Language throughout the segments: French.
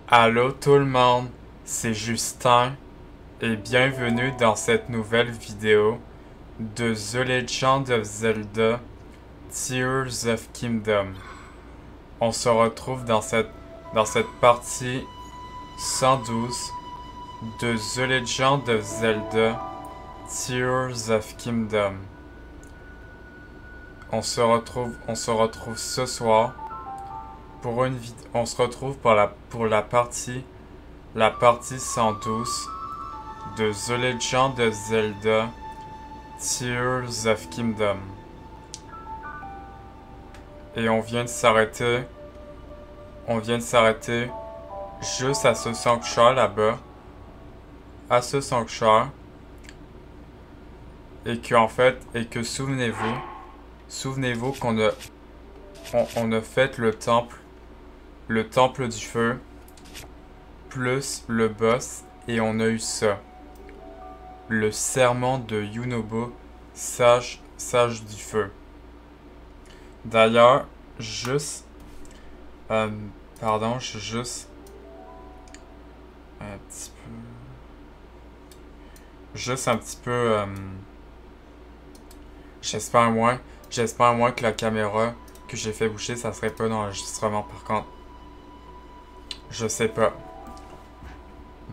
Allô tout le monde, c'est Justin et bienvenue dans cette nouvelle vidéo de The Legend of Zelda Tears of Kingdom. On se retrouve dans cette partie 112 de The Legend of Zelda Tears of Kingdom. On se retrouve ce soir pour on se retrouve pour la partie 112 de The Legend of Zelda Tears of Kingdom. Et on vient de s'arrêter juste à ce sanctuaire là-bas, à ce sanctuaire, et que souvenez-vous qu'on a fait le temple du feu, plus le boss, et on a eu ça. Le serment de Yunobo, sage du feu. D'ailleurs, pardon, juste un petit peu, j'espère moins que la caméra que j'ai fait bouger, ça serait pas dans l'enregistrement par contre. Je sais pas.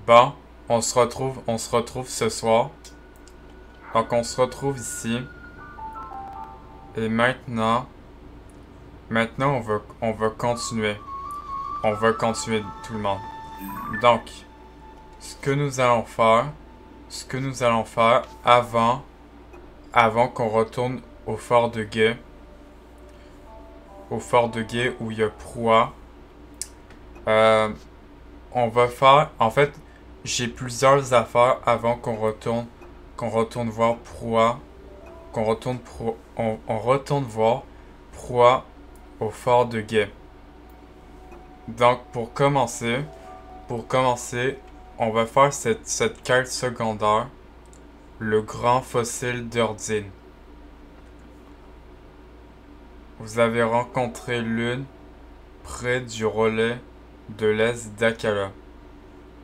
Bon, on se retrouve ce soir. Donc on se retrouve ici. Et maintenant on va continuer. On va continuer tout le monde. Donc, ce que nous allons faire avant qu'on retourne au fort de Gué. Au fort de Gué où il y a Proie. On va faire... En fait, j'ai plusieurs affaires avant qu'on retourne voir Proie. On retourne voir Proie au fort de Gué. Donc, pour commencer, on va faire cette quête secondaire. Le grand fossile d'Urdine. Vous avez rencontré l'une près du relais de l'Est d'Akala.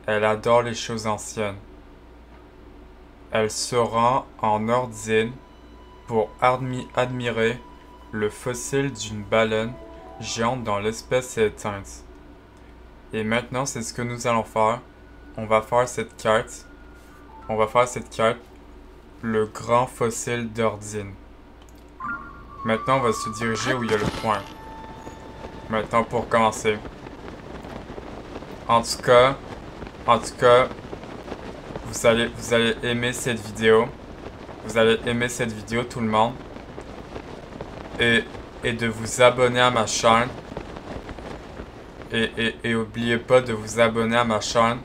Elle adore les choses anciennes. Elle se rend en Urdine pour admirer le fossile d'une baleine géante dont l'espèce est éteinte. Et maintenant, c'est ce que nous allons faire. On va faire cette quête. Le grand fossile d'Urdine. Maintenant, on va se diriger où il y a le point. Maintenant, pour commencer. En tout cas, vous allez aimer cette vidéo. Vous allez aimer cette vidéo, tout le monde. Et de vous abonner à ma chaîne. Et oubliez pas de vous abonner à ma chaîne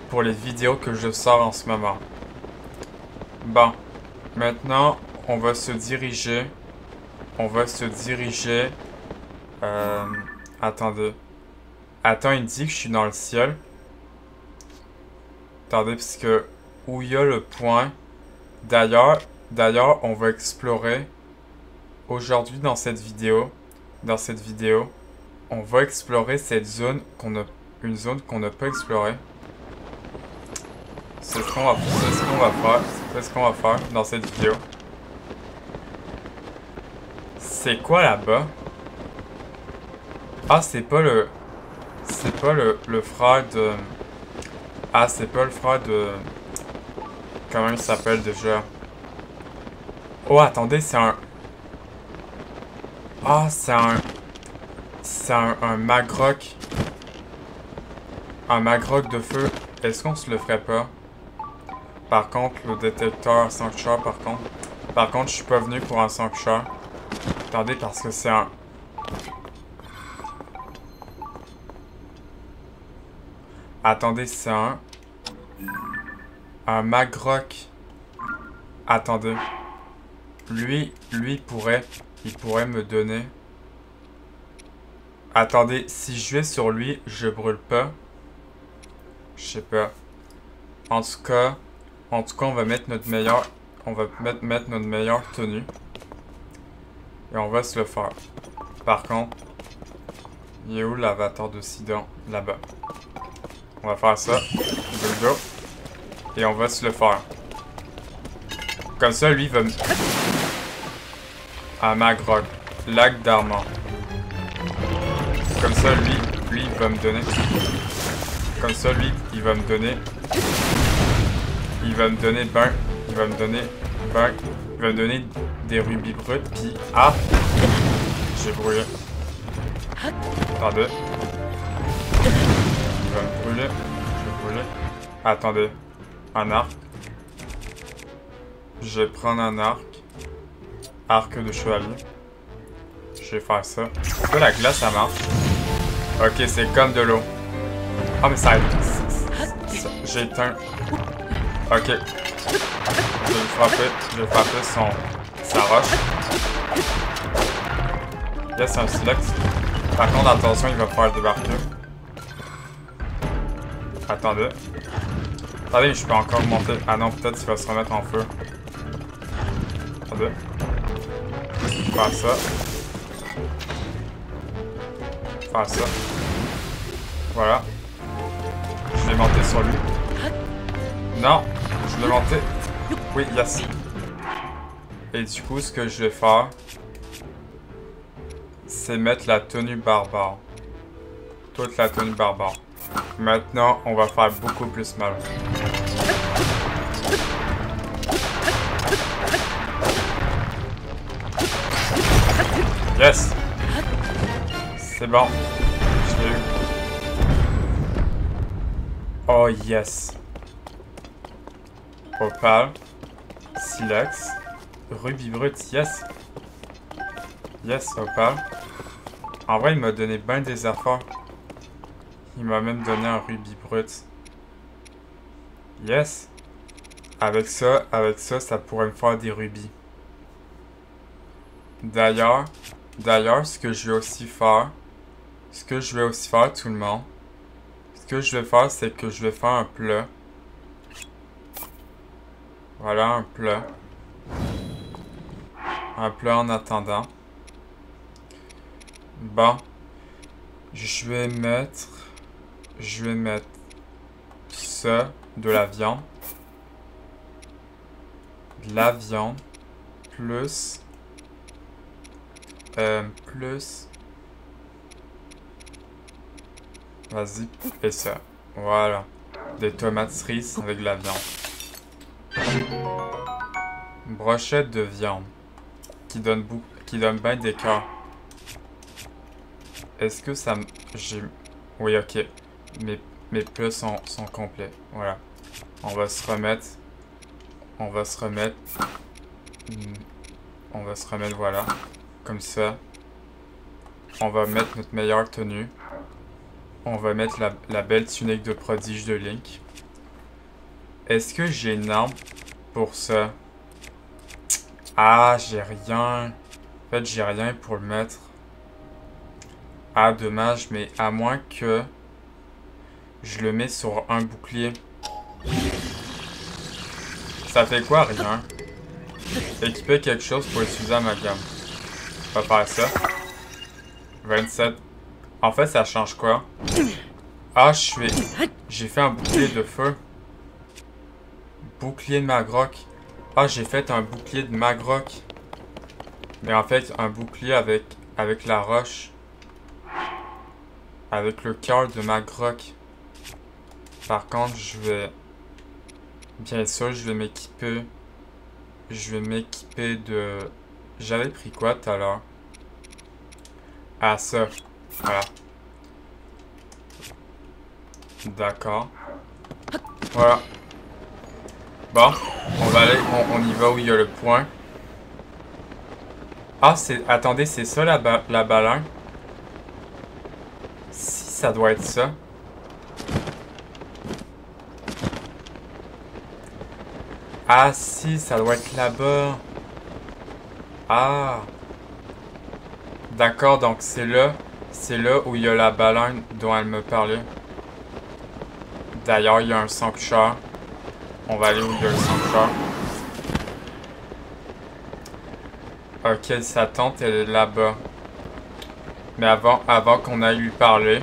pour les vidéos que je sors en ce moment. Bon, maintenant, on va se diriger. Attendez. Attends, il dit que je suis dans le ciel. Attendez, parce que où il y a le point. D'ailleurs, on va explorer aujourd'hui dans cette vidéo. On va explorer cette zone une zone qu'on n'a pas explorée. C'est ce qu'on va faire dans cette vidéo. C'est quoi là-bas? Ah, c'est pas le frère de... Ah, c'est pas le frère de... Comment il s'appelle déjà? Oh, attendez, c'est un... Ah, c'est un Magrock. Un Magrock de feu. Est-ce qu'on se le ferait pas? Par contre, le détecteur sanctuaire, par contre, je suis pas venu pour un sanctuaire. Attendez, parce que c'est un... Attendez, c'est un Magrock. Attendez. Lui, il pourrait me donner... Attendez, si je vais sur lui, je brûle pas. Je sais pas. En tout cas, on va mettre notre meilleure... mettre notre meilleure tenue. Et on va se le faire. Par contre, Il est où l'avatar de Sidon? Là-bas. On va faire ça. Go. Et on va se le faire. Comme ça, lui va me... À Magrok. Lac d'Armand. Comme ça, lui, il va me donner... Comme ça, lui, il va me donner... Il va me donner des rubis bruts, puis... Ah! J'ai brûlé. Attendez. Il va me brûler. Je vais brûler. Attendez. Un arc. Je vais prendre un arc. Arc de chevalier. Je vais faire ça. Est-ce que la glace, ça marche? Ok, c'est comme de l'eau. Ah, mais ça aide. J'ai éteint. Ok. Je vais frapper sa roche. Là, c'est un silex. Par contre, attention, il va falloir débarquer. Attendez. Attendez, je peux encore monter. Ah non, peut-être qu'il va se remettre en feu. Attendez. Faire ça. Faire ça. Voilà. Je vais monter sur lui. Non, je vais monter. Oui, yes. Et du coup, ce que je vais faire, c'est mettre la tenue barbare. Toute la tenue barbare. Maintenant, on va faire beaucoup plus mal. Yes! C'est bon. Je l'ai eu. Oh yes. Opale. Silex. Rubis brut. Yes. Yes, opale. En vrai, il m'a donné bien des affaires. Il m'a même donné un rubis brut. Yes. Avec ça, ça pourrait me faire des rubis. D'ailleurs, ce que je vais aussi faire, tout le monde, ce que je vais faire, c'est que je vais faire un plat. Voilà, un plat. Un plat en attendant. Bon. Je vais mettre ça, de la viande. De la viande. Plus. Vas-y, fais ça. Voilà. Des tomates cerises avec de la viande. Brochette de viande. Qui donne bien des cœurs. Est-ce que ça me... Oui, ok. Mes plats sont complets. Voilà. On va se remettre, voilà. Comme ça. On va mettre notre meilleure tenue. On va mettre la belle tunique de prodige de Link. Est-ce que j'ai une arme pour ça? Ah, j'ai rien. En fait, j'ai rien pour le mettre. Ah, dommage, mais à moins que je le mets sur un bouclier. Ça fait quoi, rien? Équiper quelque chose pour utiliser ma gamme. On va faire ça. 27. En fait, ça change quoi? Ah, j'ai fait un bouclier de feu. Bouclier de Magrok. Ah, j'ai fait un bouclier de Magrok. Mais en fait, un bouclier avec la roche. Avec le cœur de Magrok. Par contre, bien sûr, je vais m'équiper de... J'avais pris quoi tout à l'heure? Ah, ça. Voilà. D'accord. Voilà. Bon, on va aller, on y va où il y a le point. Ah, attendez, c'est ça la baleine? Si, ça doit être ça. Ah, si, ça doit être là-bas. Ah. D'accord, donc c'est là où il y a la baleine dont elle me parlait. D'ailleurs, il y a un sanctuaire. On va aller où il y a le sanctuaire. Ok, sa tente, elle est là-bas. Mais avant qu'on aille lui parler,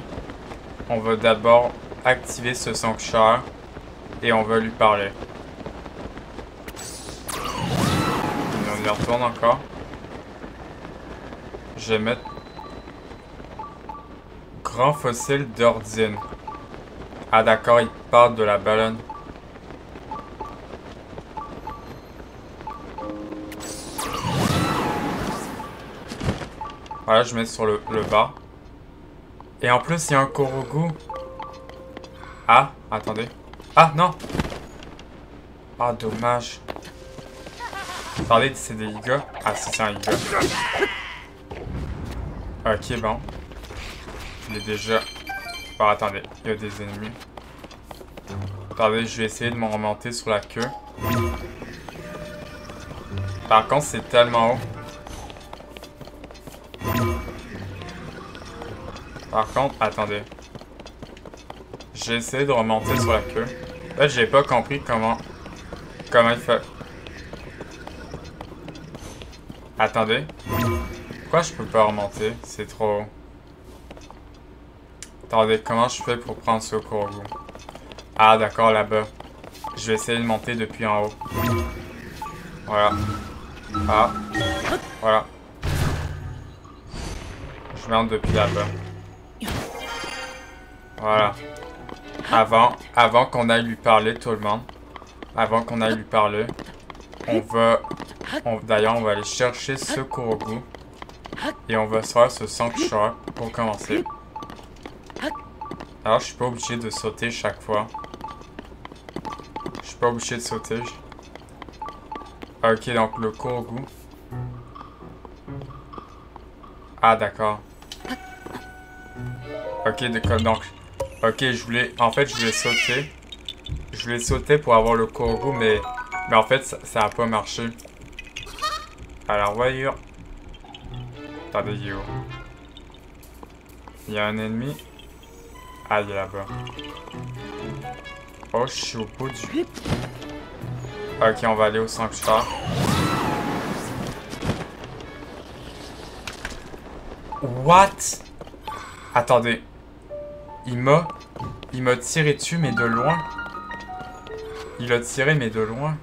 on va d'abord activer ce sanctuaire et on va lui parler. On y retourne encore. Je vais mettre grand fossile d'Ordine. Ah d'accord, il parle de la baleine. Voilà, je mets sur le bas. Et en plus, il y a un Korogu. Ah, attendez. Ah, non. Ah, dommage. Attendez, c'est des Iga. Ah, si, c'est un Iga. Ok, bon. Il est déjà... Bon, attendez, il y a des ennemis. Attendez, je vais essayer de m'en remonter sur la queue. Par contre, c'est tellement haut. Par contre, attendez. J'ai essayé de remonter sur la queue. En fait, j'ai pas compris comment il fait. Attendez. Pourquoi je peux pas remonter? C'est trop haut. Attendez, comment je fais pour prendre ce Korogu? Ah, d'accord, là-bas. Je vais essayer de monter depuis en haut. Voilà. Ah. Voilà. Je monte depuis là-bas. Voilà. Avant qu'on aille lui parler, tout le monde. Avant qu'on aille lui parler, d'ailleurs, on va aller chercher ce Korogu. Et on va se faire ce sanctuaire pour commencer. Alors, je suis pas obligé de sauter chaque fois. Je suis pas obligé de sauter. Ok, donc le Korogu. Ah, d'accord. Ok, d'accord, donc... Ok, en fait, je voulais sauter. Je voulais sauter pour avoir le Korogu, mais en fait, ça a pas marché. Alors, voyons. Attendez, il est où? Il y a un ennemi. Ah, il est là-bas. Oh, je suis au bout du... Ok, on va aller au sanctuaire. What? Attendez. Il m'a tiré dessus, mais de loin. Il a tiré, mais de loin.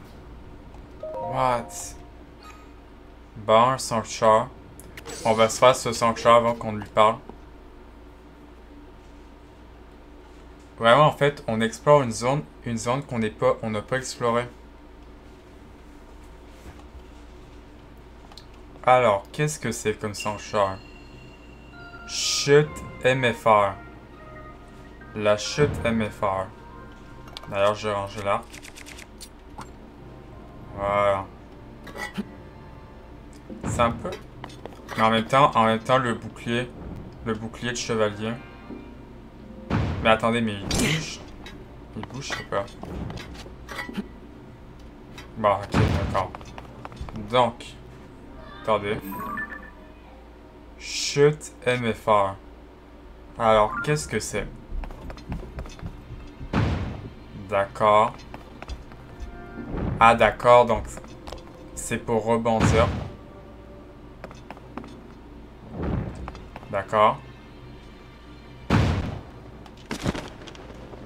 What? Bon, un sanctuaire. On va se faire ce sanctuaire avant qu'on lui parle. Vraiment, en fait, on explore une zone qu'on n'a pas explorée. Alors, qu'est-ce que c'est comme sanctuaire? Chute MFR. La chute MFR. D'ailleurs, j'ai rangé l'arc. Voilà. C'est un peu... Mais en même temps, le bouclier de chevalier. Mais attendez, mais il bouge. Il bouge, je sais pas. Bon, ok, d'accord. Donc, attendez. Chute MFR. Alors, qu'est-ce que c'est? D'accord. Ah, d'accord, donc c'est pour rebondir. D'accord.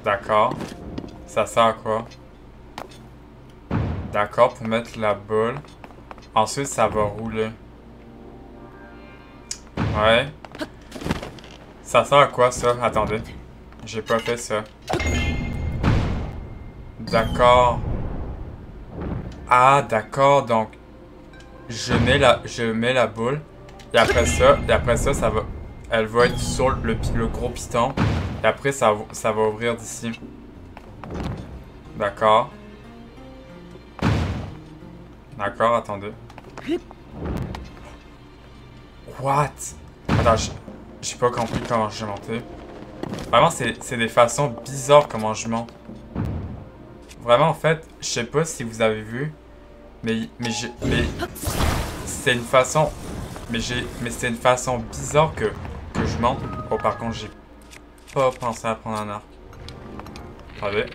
D'accord. Ça sert à quoi? D'accord, pour mettre la boule. Ensuite, ça va rouler. Ouais. Ça sert à quoi, ça? Attendez. J'ai pas fait ça. D'accord. Ah, d'accord, donc... Je mets la boule. Et après ça, ça va... Elle va être sur le gros piston. Et après, ça va ouvrir d'ici. D'accord. D'accord, attendez. What? Attends, j'ai pas compris comment je montais. Vraiment, c'est des façons bizarres comment je monte. Vraiment, en fait, je sais pas si vous avez vu. Mais c'est une façon... Mais c'est une façon bizarre que je monte. Oh, par contre, j'ai pas pensé à prendre un arc. Attendez.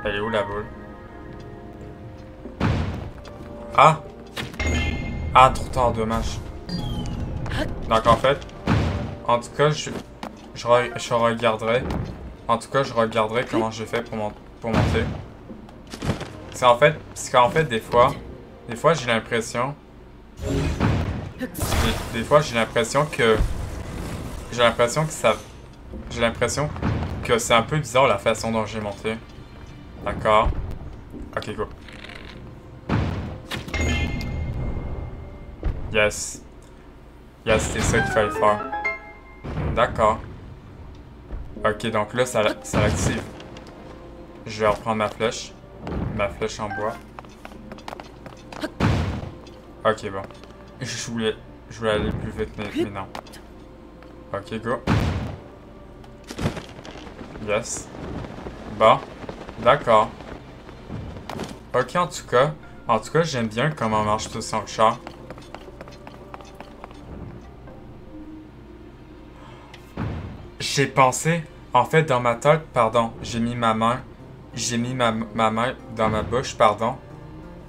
Elle est où la boule? Ah! Ah, trop tard, dommage. Donc en fait, En tout cas, je regarderai. En tout cas, je regarderai comment j'ai fait pour monter. Parce qu'en fait, des fois j'ai l'impression... Des fois, j'ai l'impression que c'est un peu bizarre la façon dont j'ai monté. D'accord. Ok, go. Yes. Yes, c'était ça qu'il fallait faire. D'accord. Ok, donc là, ça l'active. Je vais reprendre ma flèche. Ma flèche en bois. Ok, bon. Je voulais aller plus vite, mais non. Ok, go. Yes. Bon. D'accord. Ok, en tout cas, j'aime bien comment marche tout sans char. J'ai pensé, en fait, dans ma tête, pardon, j'ai mis ma main dans ma bouche, pardon.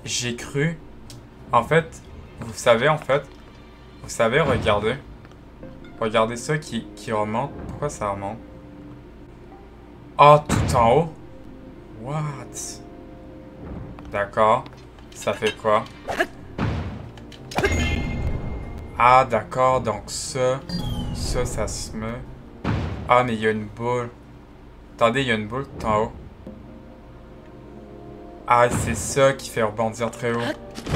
J'ai cru, en fait, vous savez, regardez ça qui remonte. Pourquoi ça remonte? Ah, tout en haut? What? D'accord. Ça fait quoi? Ah, d'accord, donc ça se met. Ah, mais il y a une boule. Attendez, il y a une boule tout en haut. Ah, c'est ça qui fait rebondir très haut.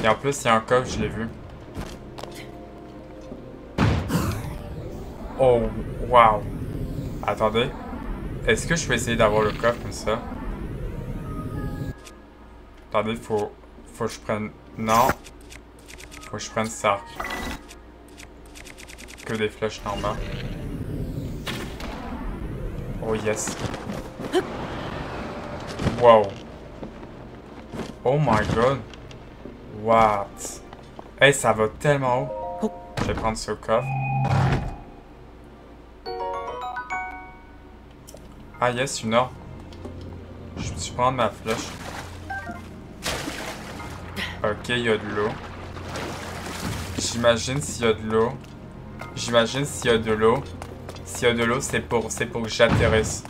Et en plus, il y a un coffre, je l'ai vu. Oh, wow. Attendez. Est-ce que je peux essayer d'avoir le coffre comme ça? Attendez, faut que je prenne... Non. Faut que je prenne ça. Que des flèches en bas. Oh yes. Wow. Oh my god. What? Hey, ça va tellement haut. Je vais prendre ce coffre. Ah yes, une heure. Je vais prendre ma flèche. Ok, il y a de l'eau. J'imagine s'il y a de l'eau. S'il y a de l'eau, c'est pour que j'atterrisse.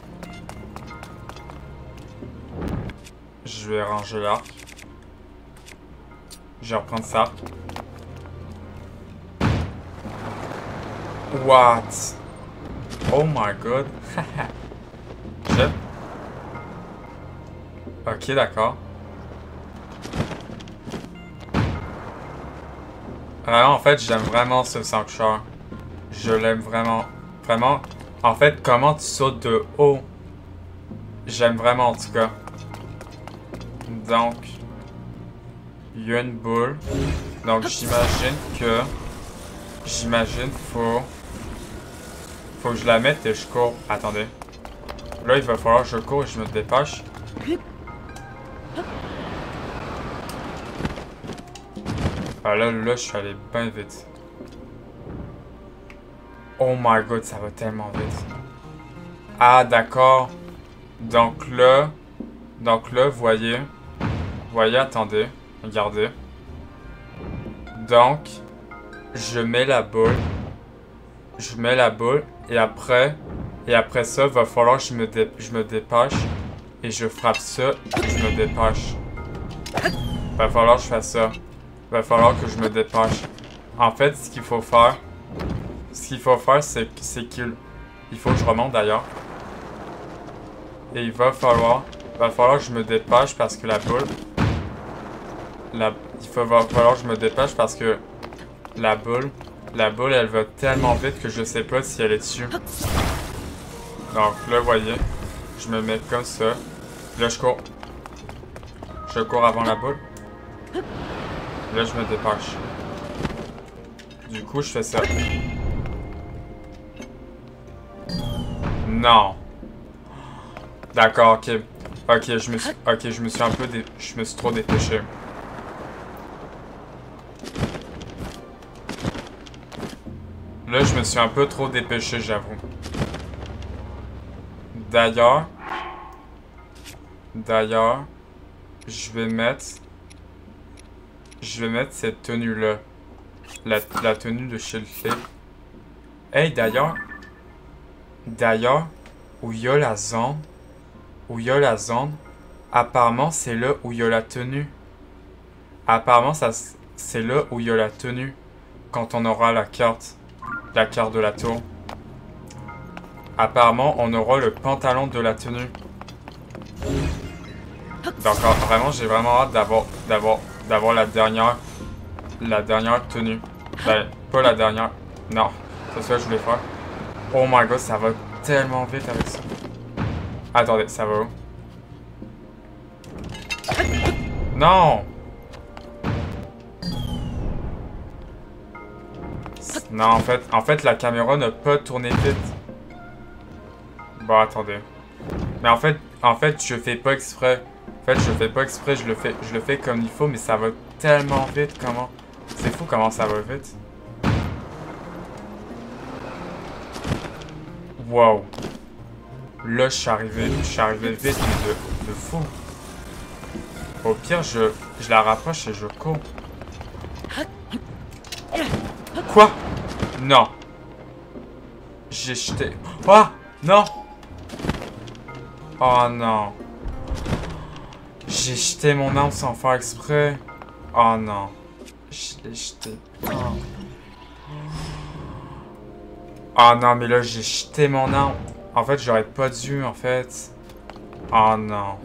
Je vais ranger l'arc. Je vais reprendre ça. What? Oh my god. Ok, d'accord. Vraiment, en fait, j'aime vraiment ce sanctuaire. Je l'aime vraiment. Vraiment. En fait, comment tu sautes de haut. J'aime vraiment, en tout cas. Donc, il y a une boule. Donc, j'imagine, faut que je la mette et je cours. Attendez. Là, il va falloir que je cours et je me dépêche. Ah là, je suis allé bien vite. Oh my god, ça va tellement vite. Ah, d'accord. Donc là, voyez, attendez, regardez. Donc, je mets la boule et après ça, va falloir que je me dépêche et je frappe ça et je me dépêche. Va falloir que je fasse ça. Va falloir que je me dépêche. En fait, ce qu'il faut faire, c'est qu'il faut que je remonte d'ailleurs. Et il va falloir que je me dépêche parce que la boule... va falloir que je me dépêche parce que la boule, elle va tellement vite que je sais pas si elle est dessus. Donc là, voyez, je me mets comme ça. Là, je cours. Je cours avant la boule. Là, je me dépêche. Du coup, je fais ça. Non. D'accord, ok. Ok, je me suis trop dépêché. Là, je me suis un peu trop dépêché, j'avoue. D'ailleurs, je vais mettre cette tenue-là. La tenue de chez le Hey, d'ailleurs, D'ailleurs, où il y a la zone, apparemment c'est là où il y a la tenue. Apparemment c'est là où il y a la tenue. Quand on aura la carte de la tour. Apparemment on aura le pantalon de la tenue. Donc vraiment j'ai vraiment hâte d'avoir la dernière tenue. Ben, pas la dernière. Non, c'est ça que je voulais faire. Oh my god, ça va tellement vite avec ça. Attendez, ça va où? Non! Non, en fait, la caméra n'a pas tourné vite. Bon, attendez. Mais en fait, je fais pas exprès. En fait, je fais pas exprès, je le fais comme il faut, mais ça va tellement vite, comment? C'est fou comment ça va vite. Wow. Là, je suis arrivé vite, mais de fou. Au pire, je la rapproche et je cours. Quoi? Non. J'ai jeté... Oh! Non! Oh non. J'ai jeté mon arme sans faire exprès. Oh non. Je l'ai jeté. Oh non, mais là, j'ai jeté mon arme. En fait, j'aurais pas dû, en fait. Oh non.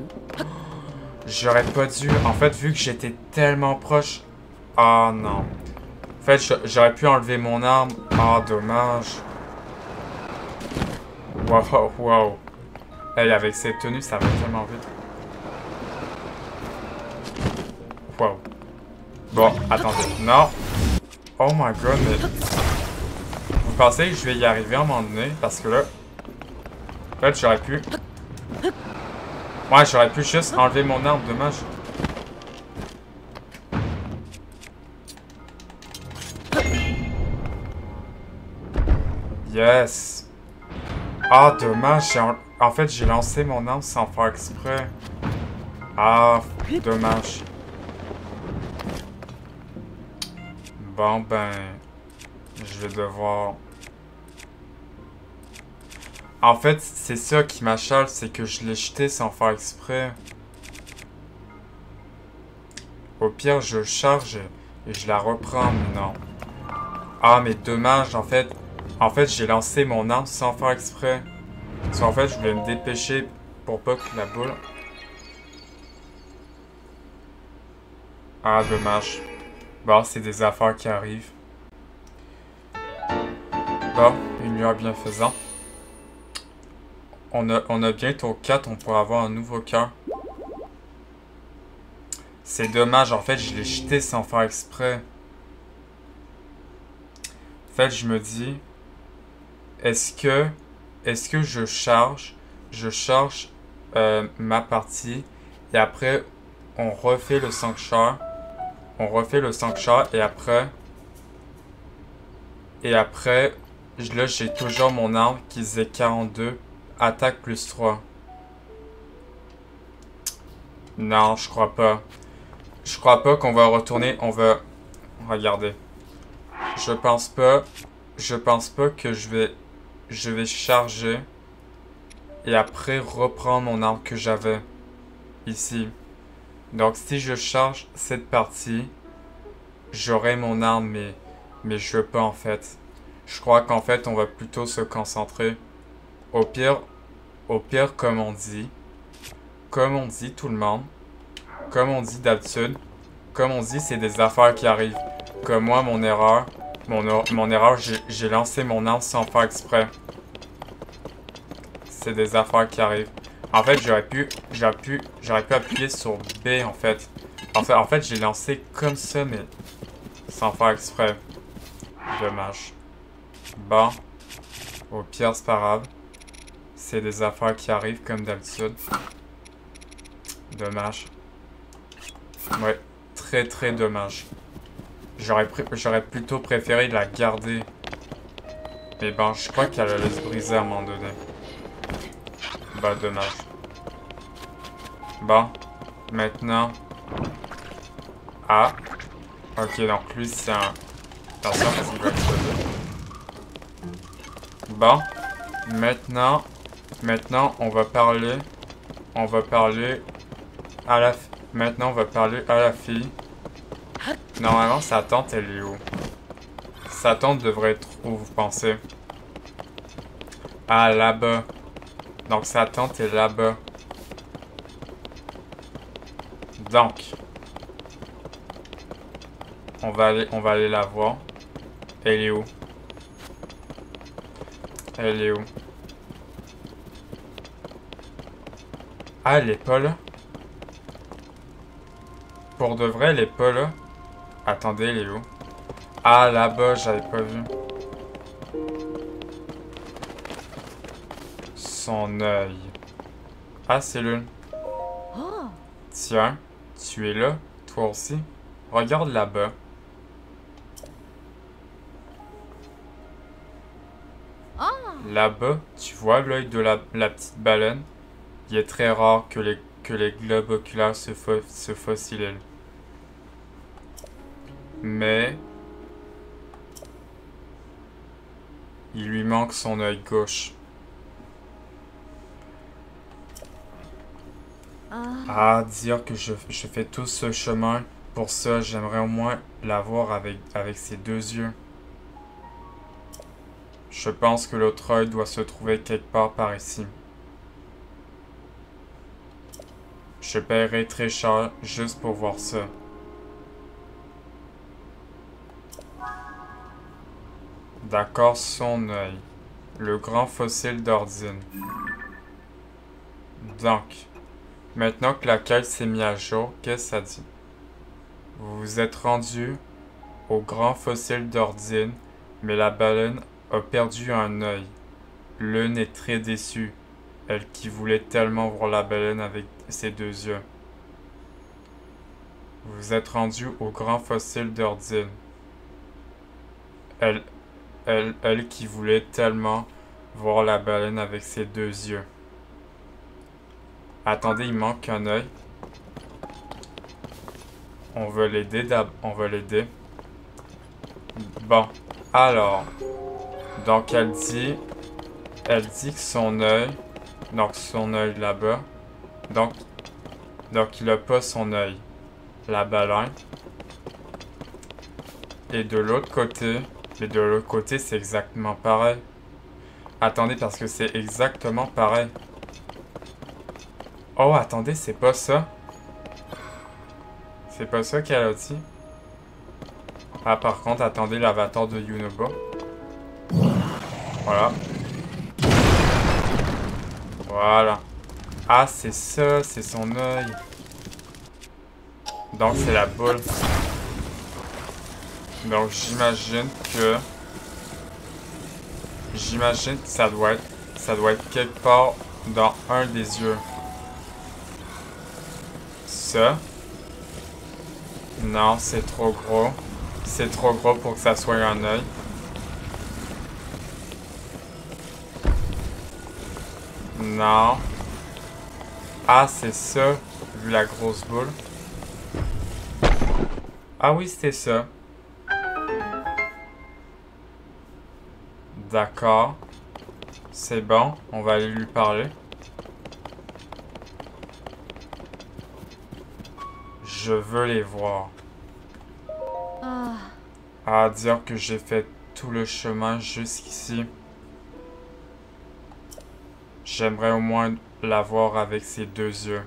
J'aurais pas dû. En fait, vu que j'étais tellement proche. Oh non. En fait, j'aurais pu enlever mon arme. Oh, dommage. Wow, wow. Hey, avec cette tenue, ça va tellement vite. Wow. Bon, attendez. Non. Oh my god, mais... Vous pensez que je vais y arriver à un moment donné? Parce que là... En fait, j'aurais pu... Ouais, j'aurais pu juste enlever mon arme. Dommage. Yes. Ah, dommage. En fait, j'ai lancé mon arme sans faire exprès. Ah, dommage. Bon, ben... Je vais devoir... En fait, c'est ça qui m'achale, c'est que je l'ai jeté sans faire exprès. Au pire, je charge et je la reprends, mais non. Ah, mais dommage, en fait, j'ai lancé mon arme sans faire exprès. Parce qu'en fait, je voulais me dépêcher pour pas que la boule... Ah, dommage. Bon, c'est des affaires qui arrivent. Bon, une lueur bienfaisante. On a bientôt 4, on pourra avoir un nouveau cœur. C'est dommage, en fait, je l'ai jeté sans faire exprès. En fait, je me dis... Est-ce que je charge ma partie et après on refait le sanctuaire. Et après là j'ai toujours mon arme qui faisait 42 attaque plus 3. Non, je crois pas. Je crois pas qu'on va retourner, on va regarder. Je pense pas que je vais charger et après reprendre mon arme que j'avais ici. Donc si je charge cette partie, j'aurai mon arme, mais je veux pas en fait. Je crois qu'en fait on va plutôt se concentrer. Au pire comme on dit tout le monde, comme on dit d'habitude, comme on dit c'est des affaires qui arrivent. Comme moi mon erreur, j'ai lancé mon arme sans faire exprès. C'est des affaires qui arrivent. En fait, j'aurais pu appuyer sur B, en fait. En fait, j'ai lancé comme ça, mais sans faire exprès. Dommage. Bon. Au pire, c'est pas grave. C'est des affaires qui arrivent, comme d'habitude. Dommage. Ouais. Très, très dommage. J'aurais plutôt préféré la garder. Mais bon, je crois qu'elle allait se briser à un moment donné. Bah, dommage. Bon. Maintenant. Ah. Ok, donc lui, c'est un... Attention, parce qu'il va exploser. Bon. Maintenant, on va parler à la maintenant on va parler à la fille. Normalement sa tante elle est où? Sa tante devrait être où vous pensez? Ah là-bas. Donc sa tante est là-bas. Donc on va aller la voir. Elle est où? Elle est où? Ah elle est pas là? Pour de vrai elle est pas là? Attendez, elle est où? Ah là-bas, j'avais pas vu. Son œil. Ah, c'est l'une. Tiens, tu es là, toi aussi. Regarde là-bas. Là-bas, tu vois l'œil de la petite baleine? Il est très rare que les globes oculaires se fossilisent. Mais il lui manque son œil gauche. Ah, dire que je fais tout ce chemin. Pour ça, j'aimerais au moins la voir avec ses deux yeux. Je pense que l'autre œil doit se trouver quelque part par ici. Je paierai très cher juste pour voir ça. D'accord, son œil. Le grand fossile d'Ordine. Donc, maintenant que la quête s'est mise à jour, qu'est-ce que ça dit? Vous vous êtes rendu au grand fossile d'Ordine, mais la baleine a perdu un œil. L'une est très déçue, elle qui voulait tellement voir la baleine avec ses deux yeux. Vous vous êtes rendu au grand fossile d'Ordine. Elle qui voulait tellement voir la baleine avec ses deux yeux. Attendez, il manque un œil. On veut l'aider on veut l'aider. Bon, alors. Donc elle dit que son œil. Donc son œil là-bas. Donc il a pas son œil. La baleine. Et de l'autre côté. Mais de l'autre côté, c'est exactement pareil. Attendez, parce que c'est exactement pareil. Oh, attendez, c'est pas ça. C'est pas ça qu'elle a dit. Ah, par contre, attendez l'avatar de Yunoba. Voilà. Voilà. Ah, c'est ça, c'est son œil. Donc, c'est la boule. Donc, j'imagine que ça doit être quelque part dans un des yeux. Ça. Non, c'est trop gros. C'est trop gros pour que ça soit un œil. Non. Ah, c'est ça, vu la grosse boule. Ah oui, c'était ça. D'accord. C'est bon, on va aller lui parler. Je veux les voir. À dire que j'ai fait tout le chemin jusqu'ici. J'aimerais au moins la voir avec ses deux yeux.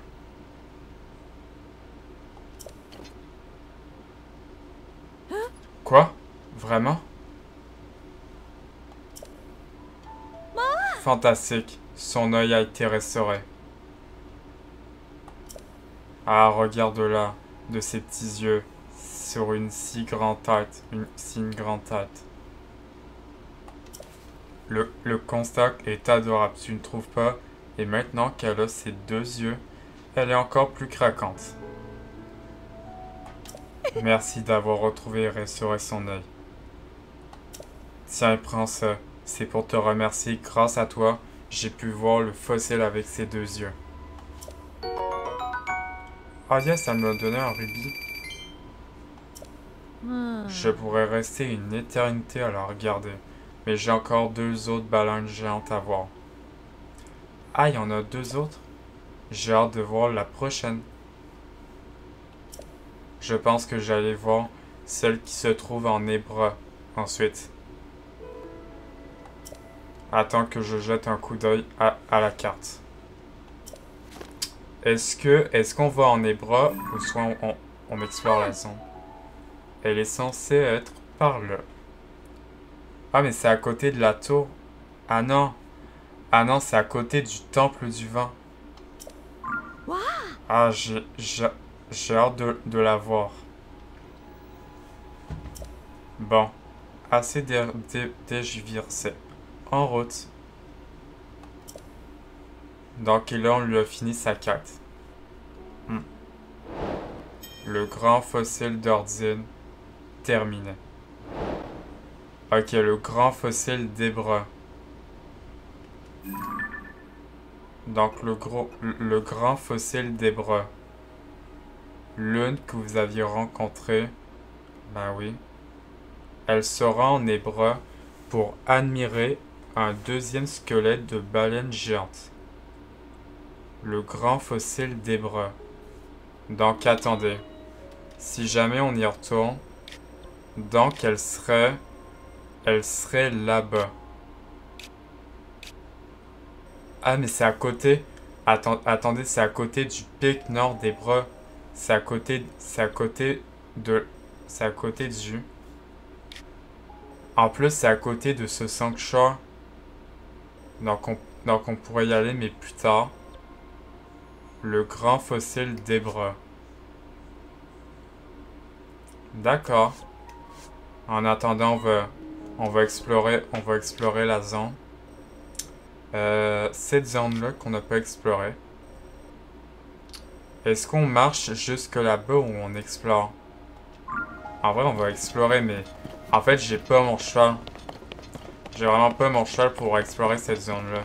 Quoi? Vraiment? Fantastique. Son œil a été restauré. Ah, regarde là, de ses petits yeux, sur une si grande tête, une grande tête. Le constat est adorable, tu ne trouves pas? Et maintenant qu'elle a ses deux yeux, elle est encore plus craquante. Merci d'avoir retrouvé et restauré son œil. Tiens, prends ça. C'est pour te remercier. Grâce à toi, j'ai pu voir le fossile avec ses deux yeux. Ah yes, ça m'a donné un rubis. Je pourrais rester une éternité à la regarder. Mais j'ai encore 2 autres baleines géantes à voir. Ah, il y en a 2 autres? J'ai hâte de voir la prochaine. Je pense que j'allais voir celle qui se trouve en hébreu ensuite. Attends que je jette un coup d'œil à la carte. Est-ce qu'on va en hébreu ou soit on explore la zone? Elle est censée être par là. Ah, mais c'est à côté de la tour. Ah non. Ah non, c'est à côté du temple du vent. Ah, j'ai hâte de la voir. Bon. Assez dégiversé. En route. Donc, et là, on lui a fini sa quête. Le grand fossile d'Ordine. Terminé. Ok, le grand fossile d'Hébreu. Donc, le grand fossile d'Hébreu. L'une que vous aviez rencontrée. Ben oui. Elle sera en hébreu pour admirer un deuxième squelette de baleine géante. Le grand fossile d'Hébreu. Donc, attendez. Si jamais on y retourne, donc elle serait là-bas. Ah, mais c'est à côté. Attendez, c'est à côté du pic nord d'Hébreu. C'est à côté du. En plus, c'est à côté de ce sanctuaire. Donc on pourrait y aller, mais plus tard. Le grand fossile d'Hébreu. D'accord. En attendant, on va explorer la zone. Cette zone-là qu'on n'a pas explorée. Est-ce qu'on marche jusque là-bas ou on explore? En vrai, on va explorer, mais en fait, j'ai pas mon cheval. J'ai vraiment pas mon cheval pour explorer cette zone-là.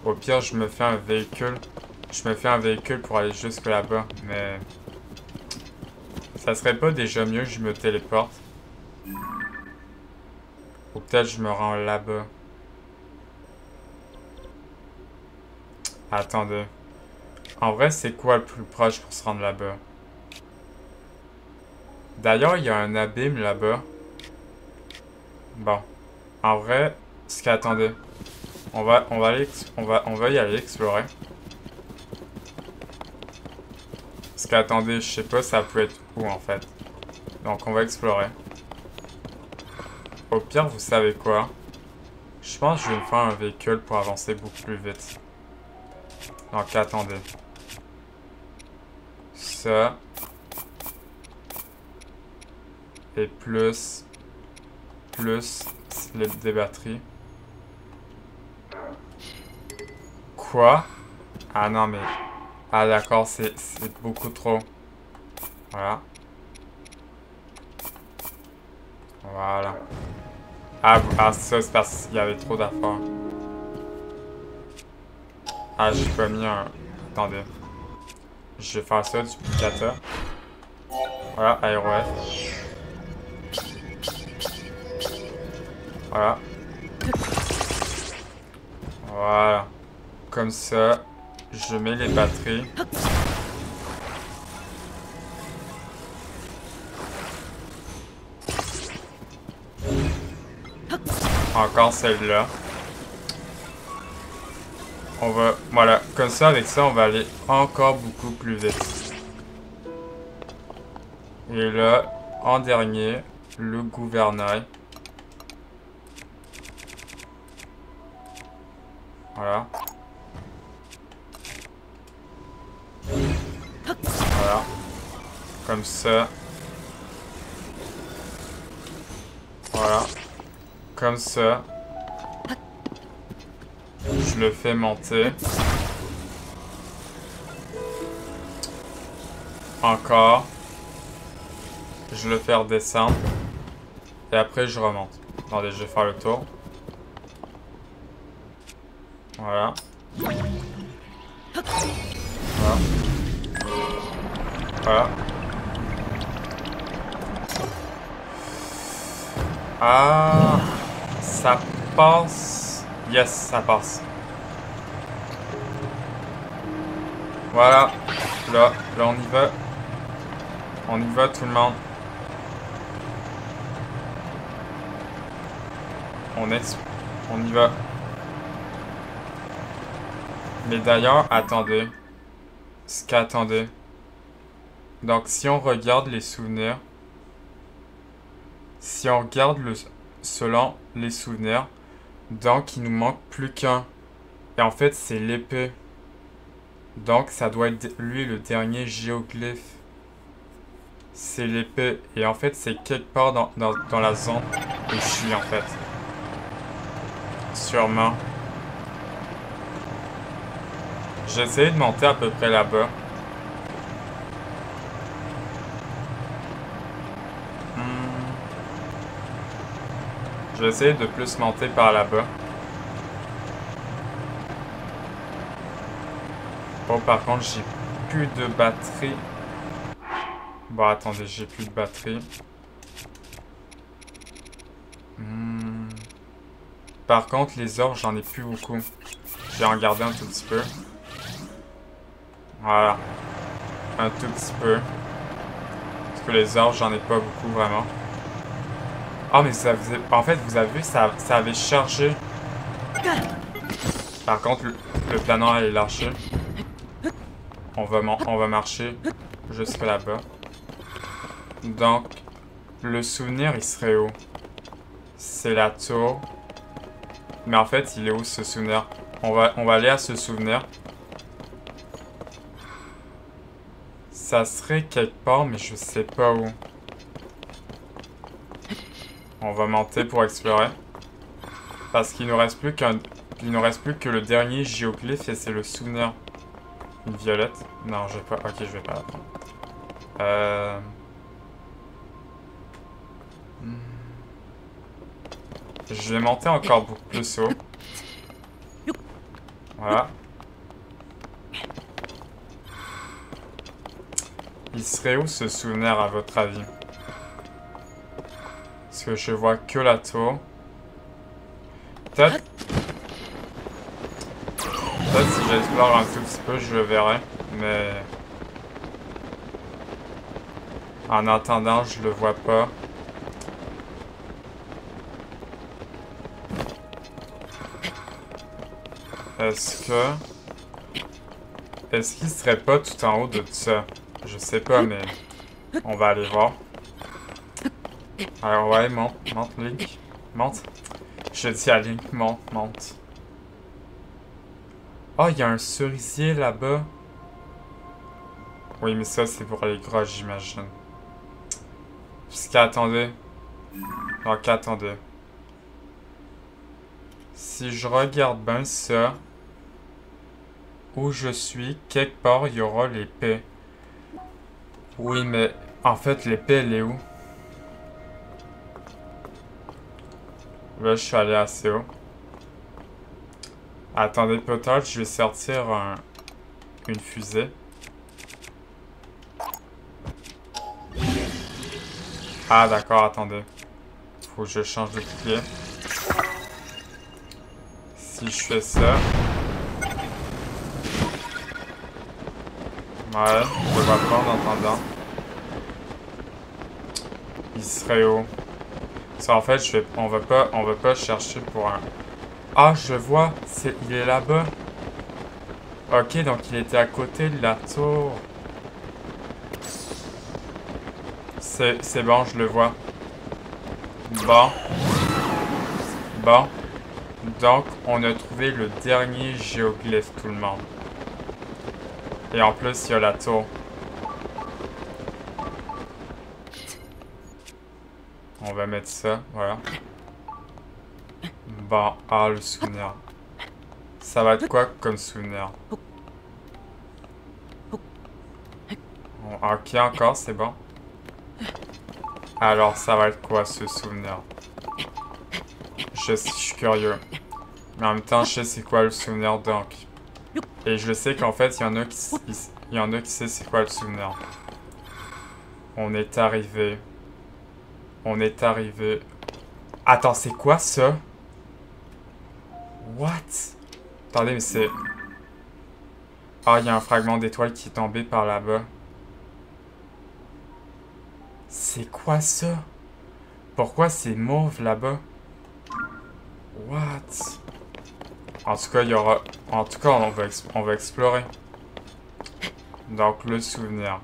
Au pire, je me fais un véhicule. Je me fais un véhicule pour aller jusque là-bas, mais ça serait pas déjà mieux que je me téléporte? Ou peut-être je me rends là-bas. Attendez. En vrai, c'est quoi le plus proche pour se rendre là-bas? D'ailleurs, il y a un abîme là-bas. Bon. En vrai, attendez. On va y aller explorer. Parce qu'attendez, je sais pas ça peut être où en fait. Donc on va explorer. Au pire, vous savez quoi? Je pense que je vais me faire un véhicule pour avancer beaucoup plus vite. Donc attendez. Ça. Et plus des batteries. Quoi? Ah non mais... Ah d'accord, c'est beaucoup trop. Voilà. Voilà. Ah ça c'est parce qu'il y avait trop d'affaires. Ah j'ai pas mis un... Attendez. Je vais faire ça, duplicateur. Voilà, AeroF. Voilà. Voilà. Comme ça, je mets les batteries. Encore celle-là. On va... Voilà. Comme ça, avec ça, on va aller encore beaucoup plus vite. Et là, en dernier, le gouvernail. Voilà. Voilà. Comme ça. Voilà. Comme ça. Je le fais monter. Encore. Je le fais redescendre. Et après, je remonte. Attendez, je vais faire le tour. Voilà. Voilà. Voilà. Ah, ça passe. Yes, ça passe. Voilà. Là on y va. On y va tout le monde. On y va. Mais d'ailleurs, attendez. Attendez. Donc si on regarde les souvenirs. Si on regarde selon les souvenirs. Donc il nous manque plus qu'un. Et en fait c'est l'épée. Donc ça doit être lui le dernier géoglyphe. C'est l'épée. Et en fait c'est quelque part dans la zone où je suis en fait. Sûrement. J'ai essayé de monter à peu près là-bas. Je vais essayer de plus monter par là-bas. Bon, par contre, j'ai plus de batterie. Bon, attendez, j'ai plus de batterie. Par contre, les orbes, j'en ai plus beaucoup. Je vais en garder un tout petit peu. Voilà. Un tout petit peu. Parce que les orbes, j'en ai pas beaucoup, vraiment. Ah, mais ça faisait... En fait, vous avez vu, ça avait chargé. Par contre, le planeur est lâché. On va marcher jusque là-bas. Donc, le souvenir, il serait où? C'est la tour. Mais en fait, il est où ce souvenir? On va aller à ce souvenir. Ça serait quelque part, mais je sais pas où. On va monter pour explorer. Parce qu'il nous reste plus que le dernier géoglyphe et c'est le souvenir. Une violette? Non, je vais pas. Ok, je vais pas la prendre. Je vais monter encore beaucoup plus haut. Voilà. Il serait où ce souvenir à votre avis? Parce que je vois que la tour. Peut-être si j'explore un tout petit peu, je le verrai. Mais... en attendant, je le vois pas. Est-ce qu'il serait pas tout en haut de ça? Je sais pas, mais... on va aller voir. Alors ouais, monte, Link. Monte. Je dis à Link, monte. Oh, il y a un cerisier là-bas. Oui, mais ça, c'est pour les grottes, j'imagine. Puisqu'attendez. Donc, attendez. Si je regarde bien ça, où je suis, quelque part, il y aura l'épée. Oui, mais en fait, l'épée, elle est où? Là, je suis allé assez haut. Attendez, peut-être je vais sortir une fusée. Ah, d'accord, attendez. Faut que je change de pied. Si je fais ça... ouais, je vais pas en entendant. Il serait où? Ça, en fait, on va pas chercher pour un... ah, je vois, il est là-bas. Ok, donc il était à côté de la tour. C'est bon, je le vois. Bon. Donc, on a trouvé le dernier géoglyphe, tout le monde. Et en plus, il y a la tour. On va mettre ça, voilà. Bon, ah, le souvenir. Ça va être quoi comme souvenir? Ok, encore, c'est bon. Alors, ça va être quoi ce souvenir? Je suis curieux. Mais en même temps, je sais c'est quoi le souvenir donc. Et je sais qu'en fait, il y en a qui sait c'est quoi le souvenir. On est arrivé. Attends, c'est quoi ça? What? Attendez, mais c'est... Ah, il y a un fragment d'étoile qui est tombé par là-bas. C'est quoi ça? Pourquoi c'est mauve là-bas? What? En tout cas, il y aura... En tout cas, on va explorer. Donc, le souvenir.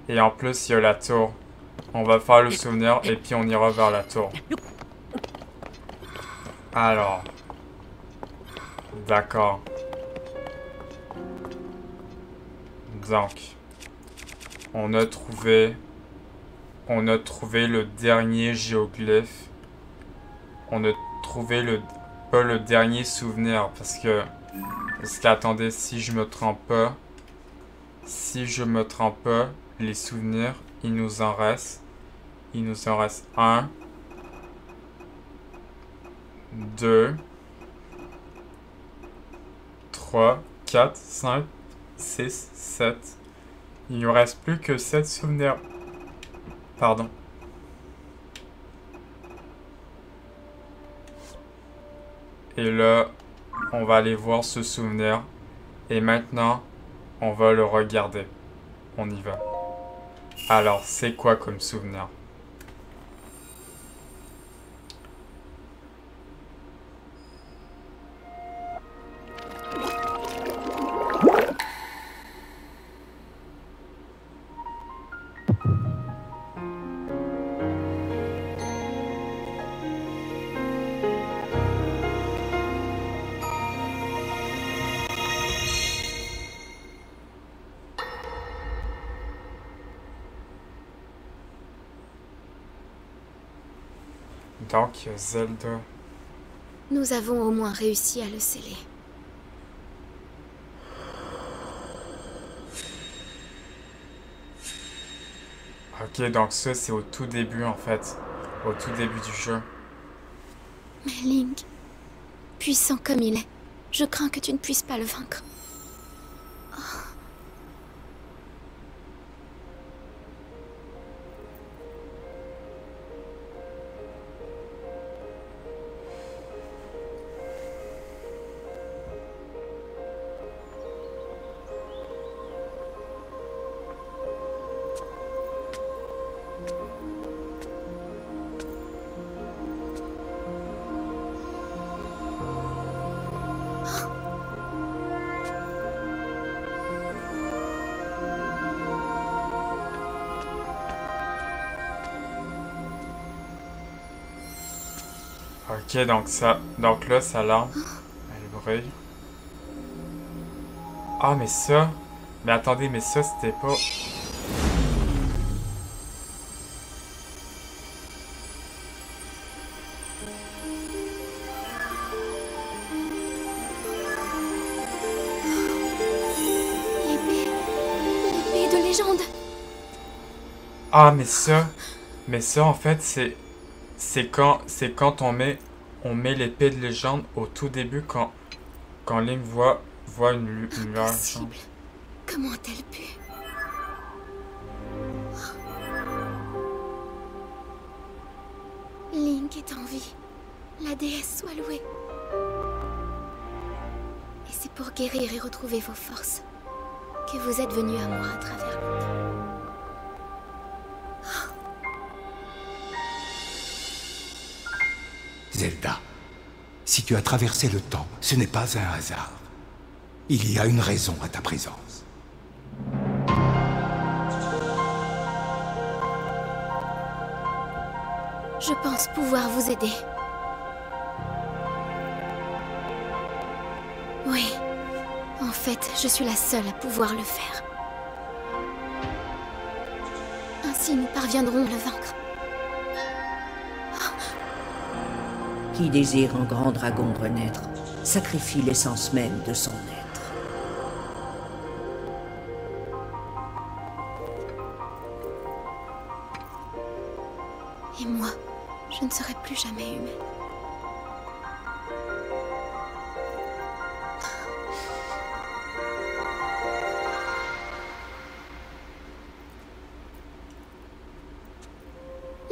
Et en plus, il y a la tour. On va faire le souvenir et puis on ira vers la tour. Alors. D'accord. Donc. On a trouvé le dernier géoglyphe. On a trouvé le... Pas le dernier souvenir parce que... Parce qu'attendez, si je me trompe pas... Si je me trompe pas, les souvenirs, il nous en reste un, 2, 3, 4, 5, 6, 7. Il ne nous reste plus que 7 souvenirs. Pardon. Et là, on va aller voir ce souvenir. Et maintenant, on va le regarder. On y va. Alors, c'est quoi comme souvenir? Donc, Zelda. Nous avons au moins réussi à le sceller. Ok, donc ça, c'est au tout début, en fait. Au tout début du jeu. Mais Link, puissant comme il est, je crains que tu ne puisses pas le vaincre. Ok, donc ça... Donc là, sa lampe, elle brille. Ah, mais ça... Mais attendez, mais ça, c'était pas... L'épée de légende. Ah, mais ça... Mais ça, en fait, c'est quand on met l'épée de légende au tout début quand Link voit une lueur. Impossible. Comment a-t-elle pu? Link est en vie. La déesse soit louée. Et c'est pour guérir et retrouver vos forces que vous êtes venu à moi à travers le temps. Zelda, si tu as traversé le temps, ce n'est pas un hasard. Il y a une raison à ta présence. Je pense pouvoir vous aider. Oui. En fait, je suis la seule à pouvoir le faire. Ainsi, nous parviendrons à le vaincre. Qui désire un grand dragon renaître, sacrifie l'essence même de son être. Et moi, je ne serai plus jamais humaine.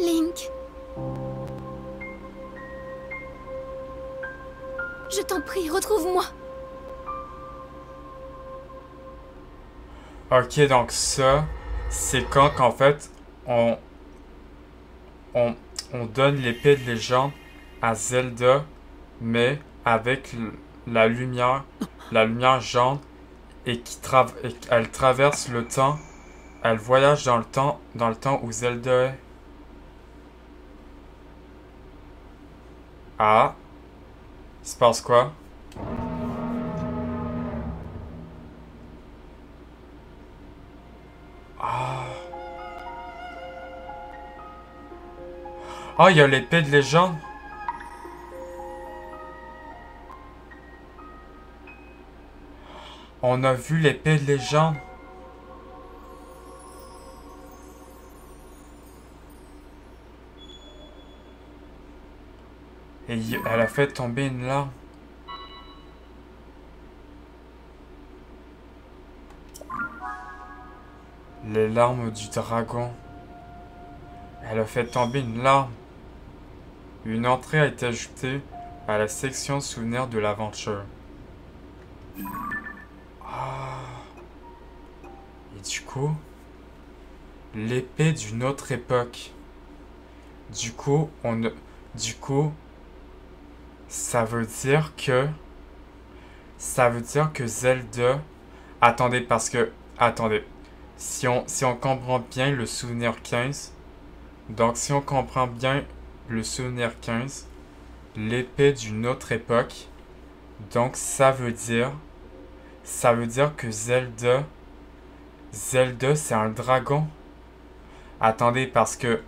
Link. Je t'en prie, retrouve-moi. Ok, donc ça, c'est quand qu'en fait, on donne l'épée de légende à Zelda, mais avec la lumière jaune, et elle traverse le temps, elle voyage dans le temps où Zelda est. Ah, il se passe quoi? Ah. Ah, il y a l'épée de légende. On a vu l'épée de légende. Et elle a fait tomber une larme. Les larmes du dragon. Elle a fait tomber une larme. Une entrée a été ajoutée à la section souvenirs de l'aventure. Ah. Et du coup, l'épée d'une autre époque. Du coup, ça veut dire que Zelda. Attendez. Si on comprend bien le souvenir 15, donc si on comprend bien le souvenir 15, l'épée d'une autre époque, donc ça veut dire que Zelda c'est un dragon. Attendez, parce que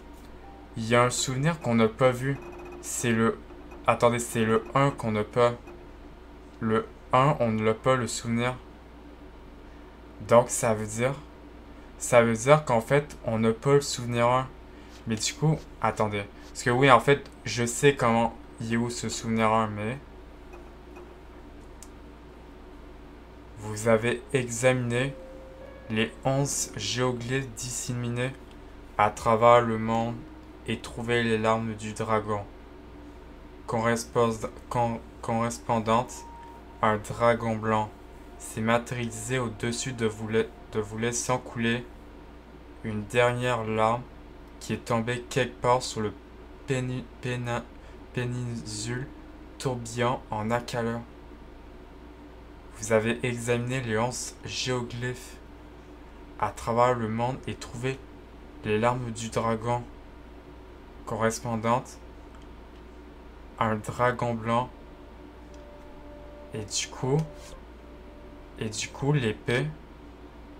il y a un souvenir qu'on n'a pas vu. C'est le c'est le 1 qu'on n'a pas. Le 1, on ne l'a pas, le souvenir. Donc ça veut dire qu'en fait, on n'a pas le souvenir 1. Mais du coup, attendez. Parce que oui, en fait, je sais comment il est où ce souvenir 1, mais vous avez examiné les 11 géoglyphes disséminés à travers le monde et trouvé les larmes du dragon, correspondantes à un dragon blanc, s'est matérialisé au-dessus de vous laissant couler une dernière larme qui est tombée quelque part sur le péninsule tourbillon en Akala. Vous avez examiné les 11 géoglyphes à travers le monde et trouvé les larmes du dragon correspondantes à un dragon blanc. Et du coup, l'épée.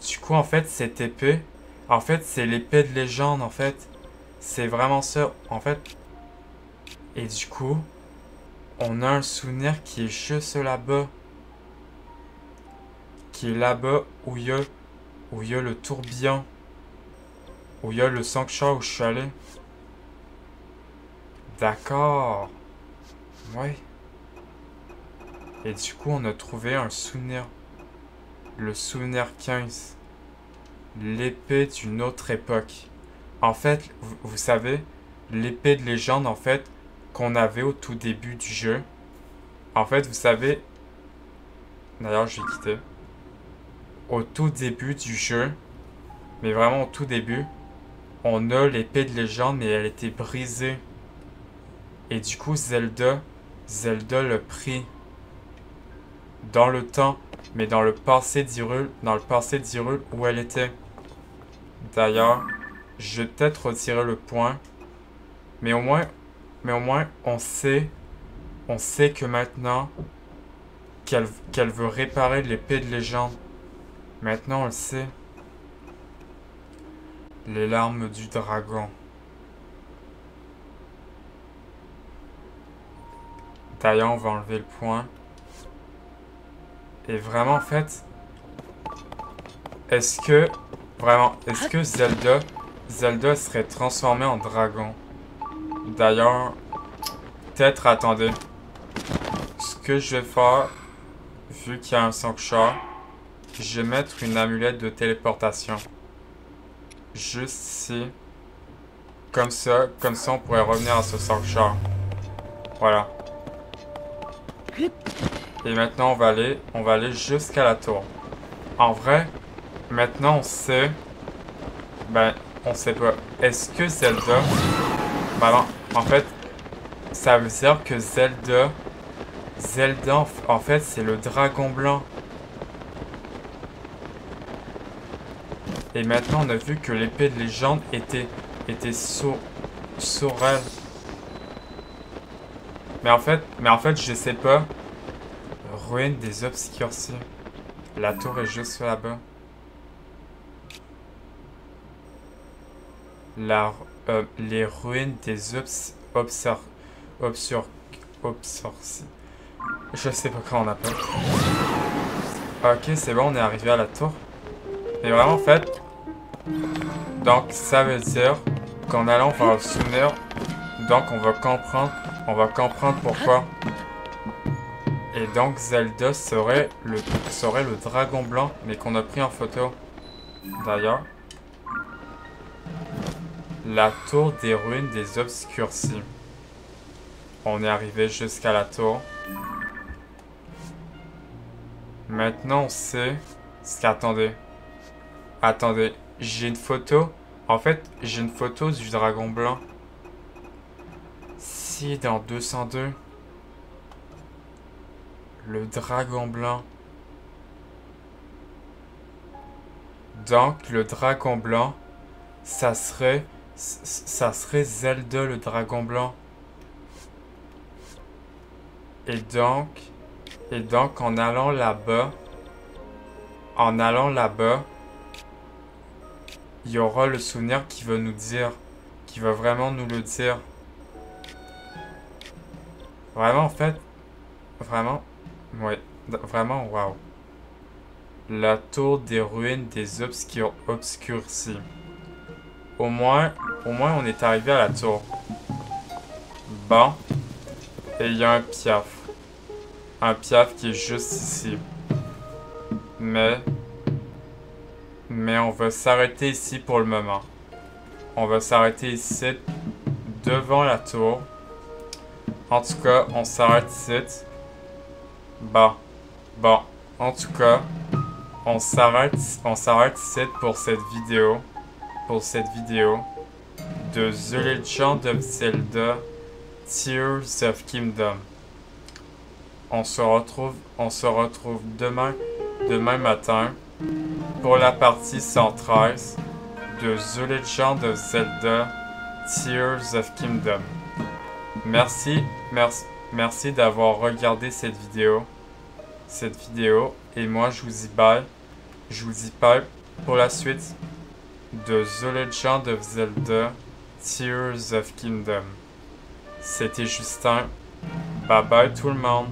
Du coup, en fait, cette épée, en fait, c'est l'épée de légende, en fait. C'est vraiment ça, en fait. Et du coup, on a un souvenir qui est juste là-bas. Qui est là-bas où il y a le tourbillon. Où il y a le sanctuaire où je suis allé. D'accord. Ouais. Et du coup, on a trouvé un souvenir. Le souvenir 15. L'épée d'une autre époque. En fait, vous savez, l'épée de légende, en fait, qu'on avait au tout début du jeu. En fait, vous savez... D'ailleurs, je vais quitter. Au tout début du jeu, mais vraiment au tout début, on a l'épée de légende, mais elle était brisée. Et du coup, Zelda l'a pris dans le temps, mais dans le passé d'Hyrule, où elle était. D'ailleurs, je vais peut-être retirer le point, mais au moins, on sait que maintenant qu'elle veut réparer l'épée de légende. Maintenant, on le sait. Les larmes du dragon. D'ailleurs, on va enlever le point. Et vraiment, en fait, est-ce que Zelda serait transformée en dragon? D'ailleurs, peut-être, attendez. Ce que je vais faire, vu qu'il y a un sanctuaire, je vais mettre une amulette de téléportation. Juste ici. Comme ça, on pourrait revenir à ce sanctuaire. Voilà. Et maintenant, on va aller jusqu'à la tour. En vrai, maintenant on sait... Ben, on sait pas. Est-ce que Zelda... Ben non, en fait, ça veut dire que Zelda, en fait, c'est le dragon blanc. Et maintenant, on a vu que l'épée de légende était sur elle. Mais en fait, je sais pas. Ruine des obscurcis. La tour est juste là-bas. Les ruines des obscurcis. Je sais pas comment on appelle. Ok, c'est bon, on est arrivé à la tour. Mais vraiment, en fait... Donc, ça veut dire qu'en allant vers le souvenir, donc on va comprendre pourquoi. Et donc, Zelda serait le dragon blanc, mais qu'on a pris en photo. D'ailleurs, la tour des ruines des obscurcis. On est arrivé jusqu'à la tour. Maintenant, on sait ce qu'attendez. Attendez, j'ai une photo. En fait, j'ai une photo du dragon blanc. Si, dans 202. Le dragon blanc. Donc, le dragon blanc, ça serait Zelda le dragon blanc. Et donc, en allant là-bas, il y aura le souvenir qui va nous dire, qui va vraiment nous le dire. Vraiment, en fait, vraiment, ouais, vraiment, waouh. La tour des ruines des obscurcis. Au moins, on est arrivé à la tour. Bon. Et il y a un piaf. Un piaf qui est juste ici. Mais on va s'arrêter ici pour le moment. On va s'arrêter ici, devant la tour. En tout cas, on s'arrête ici. Bon, en tout cas, on s'arrête ici pour cette vidéo. De The Legend of Zelda Tears of Kingdom. On se retrouve demain matin pour la partie 113 de The Legend of Zelda Tears of Kingdom. Merci d'avoir regardé cette vidéo. Et moi je vous dis bye pour la suite de The Legend of Zelda Tears of Kingdom. C'était Justin. Bye bye tout le monde.